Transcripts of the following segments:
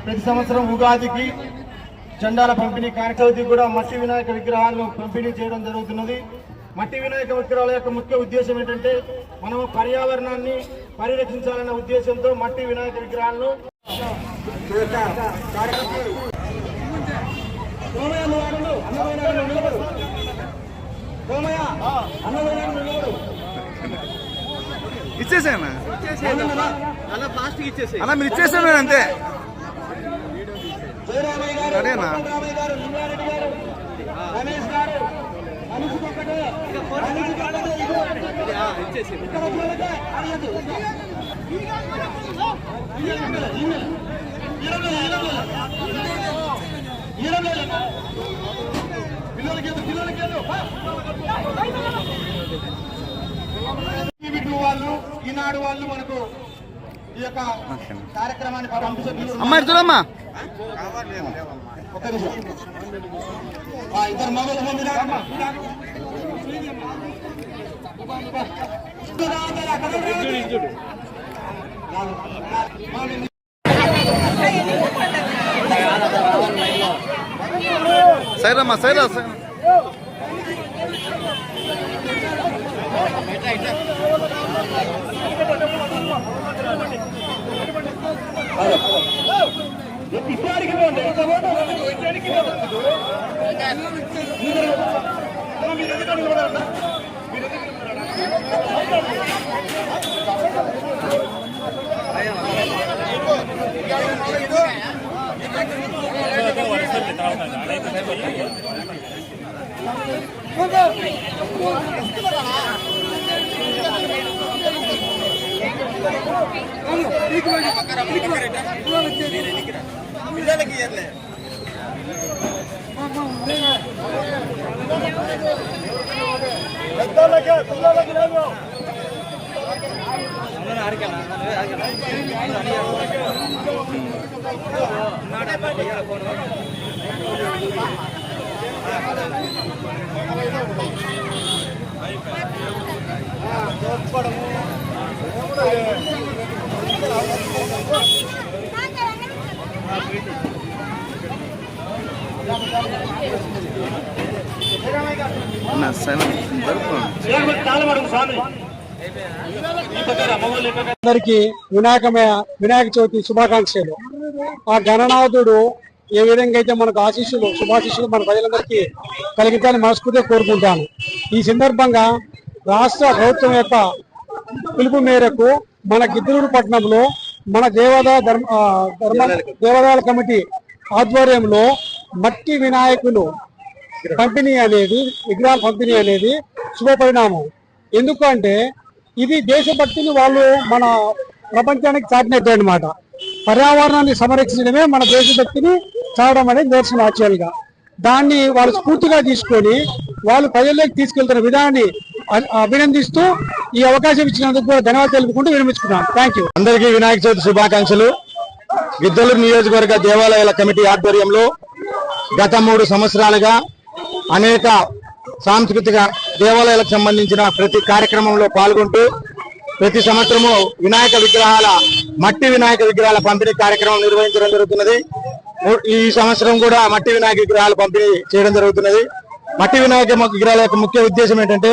ప్రతి సంవత్సరం ఉగాదికి జెండాల పంపిణీ కార్యక్రమానికి కూడా మట్టి వినాయక విగ్రహాలను పంపిణీ చేయడం జరుగుతున్నది. మట్టి వినాయక విగ్రహాల యొక్క ముఖ్య ఉద్దేశం ఏంటంటే మనము పర్యావరణాన్ని పరిరక్షించాలన్న ఉద్దేశంతో మట్టి వినాయక విగ్రహాలను ఇచ్చేసాను అలా మీరు ఇచ్చేసాను అంతే సరేనా. వాళ్ళు ఈనాడు వాళ్ళు మనకు ఈ యొక్క కార్యక్రమాన్ని అమ్మాయి చూడమ్మా ఒక నిమిషం ఇద్దరు మొబైల్ సైరమ్మా సైరా అందరికి వినాయక చవితి శుభాకాంక్షలు. ఆ గణనాథుడు ఏ విధంగా అయితే మనకు ఆశీస్సులు శుభాశీస్సులు మన ప్రజలందరికీ కలిగించాలని మనస్ఫూర్తిగా కోరుకుంటాను. ఈ సందర్భంగా రాష్ట్ర ప్రభుత్వం యొక్క పిలుపు మేరకు మన గిద్దలూరు పట్టణంలో మన దేవాదాయ కమిటీ ఆధ్వర్యంలో మట్టి వినాయకులు పంపిణీ అనేది విగ్రహాల పంపిణీ అనేది శుభపరిణామం. ఎందుకంటే ఇది దేశభక్తిని వాళ్ళు మన ప్రపంచానికి చాటినట్టు అనమాట. పర్యావరణాన్ని సంరక్షించడమే మన దేశభక్తిని చావడం అనేది నిదర్శనం. యాక్చువల్గా దాన్ని వాళ్ళు స్ఫూర్తిగా తీసుకొని వాళ్ళు ప్రజల్లోకి తీసుకెళ్తున్న విధానాన్ని అభినందిస్తూ ఈ అవకాశం ఇచ్చినందుకు కూడా ధన్యవాదాలు తెలుపుకుంటూ విరమించుకున్నాను. Thank you. అందరికీ వినాయక చవితి శుభాకాంక్షలు. గిద్దలూరు నియోజకవర్గ దేవాలయాల కమిటీ ఆధ్వర్యంలో గత 3 సంవత్సరాలుగా అనేక సాంస్కృతిక దేవాలయాలకు సంబంధించిన ప్రతి కార్యక్రమంలో పాల్గొంటూ ప్రతి సంవత్సరము మట్టి వినాయక విగ్రహాల పంపిణీ కార్యక్రమం నిర్వహించడం జరుగుతున్నది. ఈ సంవత్సరం కూడా మట్టి వినాయక విగ్రహాల పంపిణీ చేయడం జరుగుతున్నది. మట్టి వినాయక విగ్రహాల యొక్క ముఖ్య ఉద్దేశం ఏంటంటే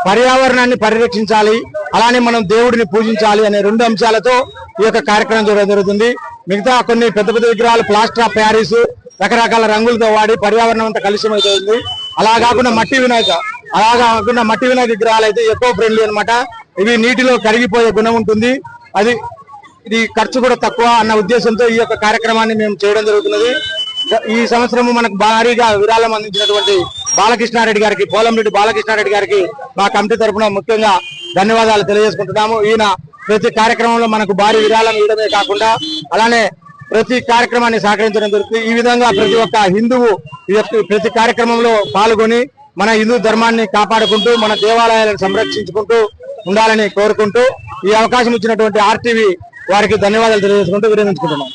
పర్యావరణాన్ని పరిరక్షించాలి, అలానే మనం దేవుడిని పూజించాలి అనే 2 అంశాలతో ఈ యొక్క కార్యక్రమం చేయడం జరుగుతుంది. మిగతా కొన్ని పెద్ద పెద్ద విగ్రహాలు ప్లాస్టర్ ఆఫ్ ప్యారిస్ రకరకాల రంగులతో వాడి పర్యావరణం అంతా కలుషితమవుతుంది. అలా కాకుండా మట్టి వినాయక విగ్రహాలు అయితే ఎకో ఫ్రెండ్లీ అనమాట. ఇవి నీటిలో కరిగిపోయే గుణం ఉంటుంది. ఇది ఖర్చు కూడా తక్కువ అన్న ఉద్దేశంతో ఈ యొక్క కార్యక్రమాన్ని మేము చేయడం జరుగుతున్నది. ఈ సంవత్సరము మనకు భారీగా విరాళం అందించినటువంటి బాలకృష్ణారెడ్డి గారికి, పోలంరెడ్డి బాలకృష్ణారెడ్డి గారికి మా కమిటీ తరఫున ముఖ్యంగా ధన్యవాదాలు తెలియజేసుకుంటున్నాము. ఈయన ప్రతి కార్యక్రమంలో మనకు భారీ విరాళం ఇవ్వడమే కాకుండా అలానే ప్రతి కార్యక్రమాన్ని సహకరించడం జరుగుతుంది. ఈ విధంగా ప్రతి ఒక్క హిందువు ప్రతి కార్యక్రమంలో పాల్గొని మన హిందూ ధర్మాన్ని కాపాడుకుంటూ మన దేవాలయాలను సంరక్షించుకుంటూ ఉండాలని కోరుకుంటూ ఈ అవకాశం ఇచ్చినటువంటి RTV వారికి ధన్యవాదాలు తెలియజేసుకుంటూ విరమించుకుంటున్నాం.